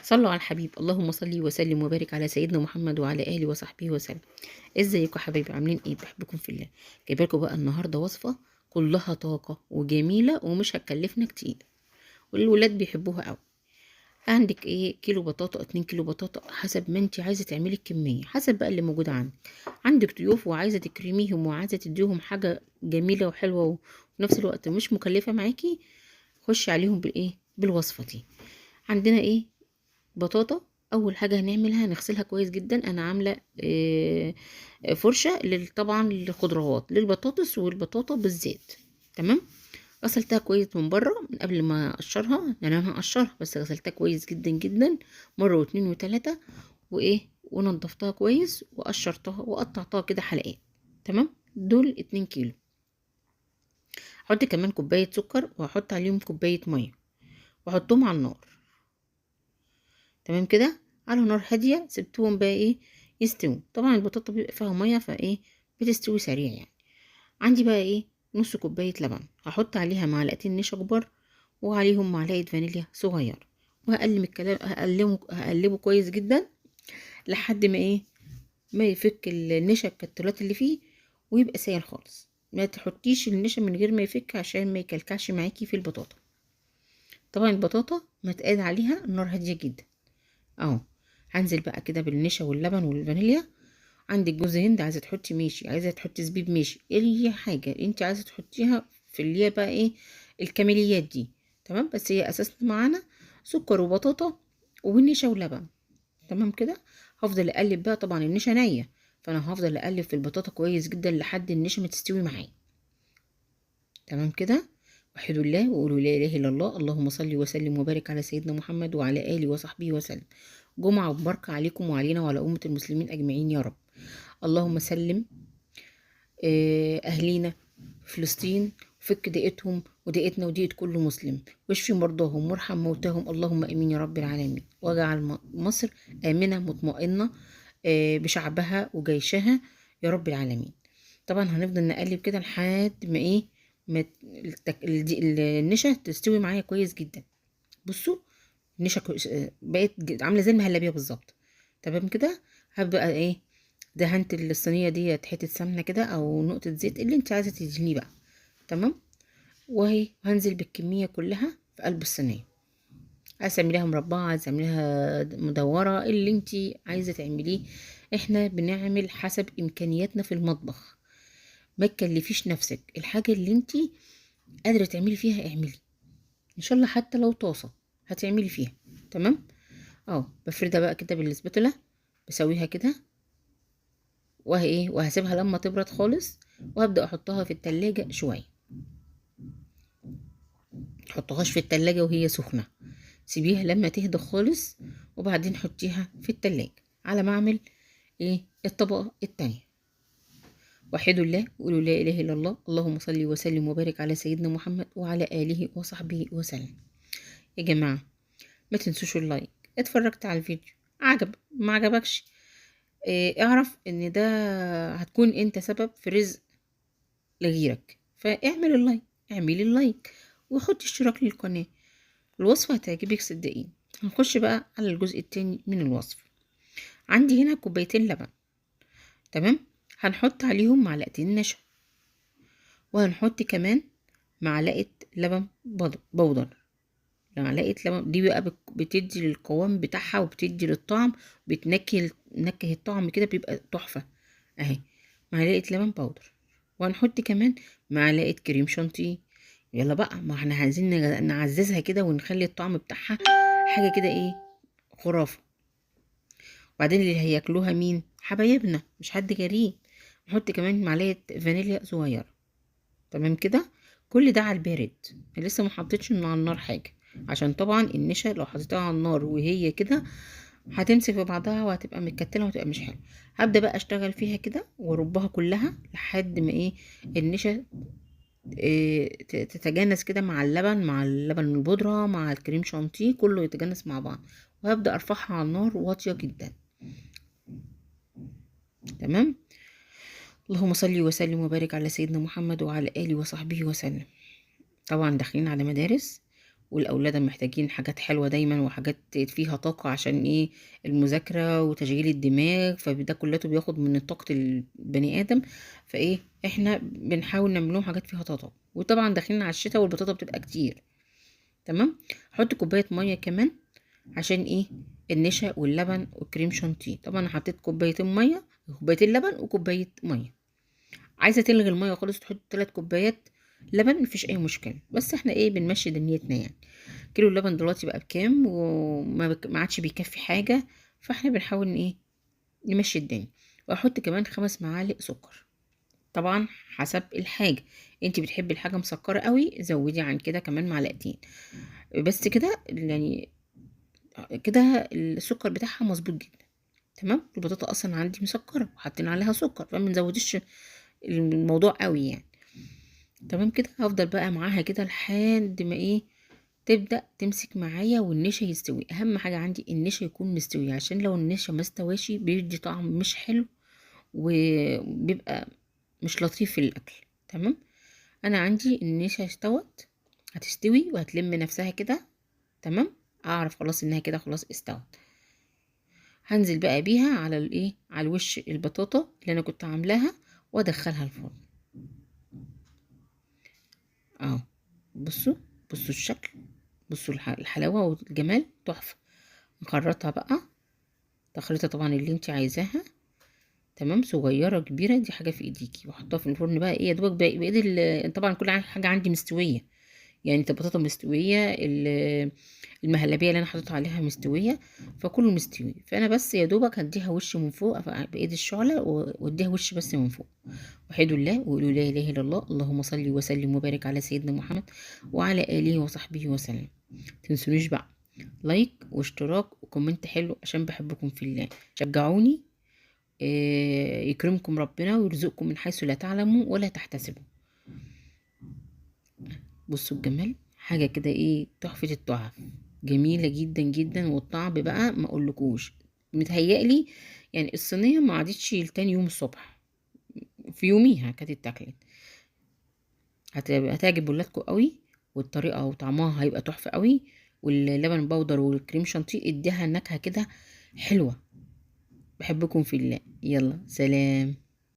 صلوا على الحبيب. اللهم صل وسلم وبارك على سيدنا محمد وعلى اله وصحبه وسلم. ازيكم يا حبايبي؟ عاملين ايه؟ بحبكم في الله. جايبه لكم بقى النهارده وصفه كلها طاقه وجميله ومش هتكلفنا كتير، والولاد بيحبوها قوي. عندك ايه؟ كيلو بطاطا، 2 كيلو بطاطا، حسب ما انت عايزه تعملي الكميه، حسب بقى اللي موجود عندك. عندك ضيوف وعايزه تكرميهم وعايزه تديهم حاجه جميله وحلوه وفي نفس الوقت مش مكلفه معاكي، خشي عليهم بالايه؟ بالوصفه دي. عندنا ايه؟ بطاطا. اول حاجه هنعملها نغسلها كويس جدا. انا عامله فرشه طبعا للخضروات، للبطاطس والبطاطا بالزيت. تمام. غسلتها كويس من بره من قبل ما اقشرها، يعني انا هقشرها بس غسلتها كويس جدا جدا، مره واتنين وتلاته، وايه، ونضفتها كويس وقشرتها وقطعتها كده حلقات. تمام. دول 2 كيلو. هحط كمان كوبايه سكر وهحط عليهم كوبايه ميه واحطهم على النار. تمام كده، على نار هاديه. سبتهم بقى ايه؟ يستووا. طبعا البطاطا بيبقى فيها ميه فايه بتستوي سريع يعني. عندي بقى ايه؟ نص كوبايه لبن، هحط عليها معلقتين نشا كبار وعليهم معلقه فانيليا صغير، وهقلم الكلام، هقلبه كويس جدا لحد ما ايه؟ ما يفك النشا الكتلات اللي فيه ويبقى سايل خالص. ما تحطيش النشا من غير ما يفك عشان ما يكلكعش معاكي في البطاطا. طبعا البطاطا متقاد عليها النار هاديه جدا اهو. هنزل بقى كده بالنشا واللبن والفانيليا. عندك جوز هند، عايزه تحطي ماشي، عايزه تحطي زبيب ماشي، اي حاجه انت عايزه تحطيها في اللي هي بقى ايه؟ الكماليات دي. تمام. بس هي اساسنا معانا سكر وبطاطا والنشا ولبن. تمام كده. هفضل اقلب بقى، طبعا النشا نيه، فانا هفضل اقلب في البطاطا كويس جدا لحد النشا ما تستوي معايا. تمام كده. وحدوا الله وقولوا لا اله الا الله. اللهم صل وسلم وبارك على سيدنا محمد وعلى اله وصحبه وسلم. جمعه مباركه عليكم وعلينا وعلى امه المسلمين اجمعين يا رب. اللهم سلم اهلينا في فلسطين، وفك ضيقتهم وضيقتنا وضيقة كل مسلم، واشفي مرضاهم وارحم موتاهم. اللهم امين يا رب العالمين. واجعل مصر امنه مطمئنه بشعبها وجيشها يا رب العالمين. طبعا هنفضل نقلب كده لحد ما ايه؟ ما النشا تستوي معايا كويس جدا. بصوا، النشا بقت عامله زي المهلبيه بالظبط. تمام كده. هبقى ايه؟ دهنت الصينيه دي حته سمنه كده او نقطه زيت اللي انت عايزه تدهنيه بقى. تمام. وهي هنزل بالكميه كلها في قلب الصينيه. عايزه تعمليها مربعه، عايزه تعمليها مدوره، اللي انت عايزه تعمليه. احنا بنعمل حسب امكانياتنا في المطبخ. ما تكلفيش نفسك، الحاجه اللي انت قادره تعملي فيها اعملي. ان شاء الله حتى لو طاسه هتعملي فيها. تمام. اه، بفردها بقى كده بالسباتولا، بسويها كده ايه، وهسيبها لما تبرد خالص، وهبدأ احطها في التلاجة شوية. تحطهاش في التلاجة وهي سخنة، سيبيها لما تهدى خالص وبعدين حطيها في التلاجة على ما اعمل ايه؟ الطبقة التانية. وحدوا الله وقولوا لا اله الا الله. اللهم صل وسلم وبارك على سيدنا محمد وعلى اله وصحبه وسلم. يا جماعة، ما تنسوش اللايك. اتفرجت على الفيديو، عجب ما عجبكش، اعرف ان ده هتكون انت سبب في رزق لغيرك، فاعمل اللايك، اعملي اللايك وحطي اشتراك للقناة. الوصفة هتعجبك صدقيني. هنخش بقى على الجزء التاني من الوصفة. عندي هنا كوبايتين لبن. تمام. هنحط عليهم معلقتين نشا، وهنحط كمان معلقة لبن بودر. معلقة لبن دي بقى بتدي للقوام بتاعها وبتدي للطعم، نكه الطعم كده بيبقى تحفة اهي. معلقة لبن باودر. وهنحط كمان معلقة كريم شانتيه. يلا بقى، ما احنا عايزين نعززها كده ونخلي الطعم بتاعها حاجة كده ايه؟ خرافة. وبعدين اللي هياكلوها مين؟ حبايبنا، مش حد غريب. نحط كمان معلقة فانيليا صغيرة. تمام كده. كل ده على البارد، لسه ما حطيتش من على النار حاجة، عشان طبعا النشا لو حطيتها على النار وهي كده هتمسك في بعضها وهتبقى متكتله وهتبقى مش حلوه. هبدا بقى اشتغل فيها كده واربها كلها لحد ما ايه؟ النشا تتجانس كده مع اللبن، مع اللبن البودره، مع الكريم شانتيه، كله يتجانس مع بعض. وهبدا ارفعها على النار واطيه جدا. تمام. اللهم صل وسلم وبارك على سيدنا محمد وعلى اله وصحبه وسلم. طبعا داخلين على مدارس والاولاد محتاجين حاجات حلوه دايما وحاجات فيها طاقه، عشان ايه؟ المذاكره وتشغيل الدماغ، فده كلته بياخد من طاقه البني ادم. فايه، احنا بنحاول نعمل لهم حاجات فيها طاقه. وطبعا داخلين على الشتاء والبطاطا بتبقى كتير. تمام. حط كوبايه ميه كمان، عشان ايه؟ النشا واللبن والكريم شانتيه. طبعا انا حطيت كوبايتين ميه، كوبايتين لبن وكوبايه ميه. عايزه تلغي الميه خالص تحط 3 كوبايات لبن، مفيش اي مشكله، بس احنا ايه، بنمشي دنيتنا يعني. كيلو اللبن دلوقتي بقى بكام، ما عادش بيكفي حاجه، فاحنا بنحاول ايه، نمشي الدنيا. واحط كمان 5 معالق سكر، طبعا حسب الحاجه. انت بتحبي الحاجه مسكره قوي، زودي عن كده كمان معلقتين. بس كده يعني، كده السكر بتاعها مظبوط جدا. تمام. البطاطا اصلا عندي مسكره وحاطين عليها سكر، فما نزودش الموضوع قوي يعني. تمام كده. هفضل بقى معاها كده لحد ما ايه، تبدأ تمسك معايا والنشا يستوي. اهم حاجة عندي النشا يكون مستوي، عشان لو النشا ما استواشي بيدي طعم مش حلو، وبيبقى مش لطيف في الاكل. تمام. انا عندي النشا استوت، هتستوي وهتلم نفسها كده. تمام. اعرف خلاص انها كده خلاص استوت. هنزل بقى بيها على الايه، على الوش البطاطا اللي انا كنت عاملاها، وادخلها الفرن. اه، بصوا، بصوا الشكل، بصوا الحلاوة والجمال، تحفة. نخرطها بقى تخريطة طبعا اللي انت عايزاها. تمام. صغيرة كبيرة دي حاجة في ايديكي. واحطها في الفرن بقى ايه، يا دوبك بايد طبعا كل حاجة عندي مستوية. يعني البطاطا مستوية، المهلبية اللي انا حطيتها عليها مستوية، فكله مستوي. فانا بس يا دوبك هديها وش من فوق بايد الشعلة، واديها وش بس من فوق. وحيد الله وقولوا لا اله الا الله. اللهم صل وسلم وبارك على سيدنا محمد وعلى اله وصحبه وسلم. تنسونيش بقى لايك واشتراك وكومنت حلو، عشان بحبكم في الله. شجعوني. يكرمكم ربنا ويرزقكم من حيث لا تعلموا ولا تحتسبوا. بصوا الجمال، حاجة كده ايه، تحفة التحف. جميلة جدا جدا. والطعم بقى ما اقولكوش. متهيألي يعني الصينية ما عادتش لتاني يوم الصبح، في يوميها كانت اتاكلت. هتعجب ولادكم قوي، والطريقة وطعمها هيبقى تحفة قوي. واللبن بودر والكريم شانتيه اديها نكهة كده حلوة. بحبكم في الله. يلا سلام.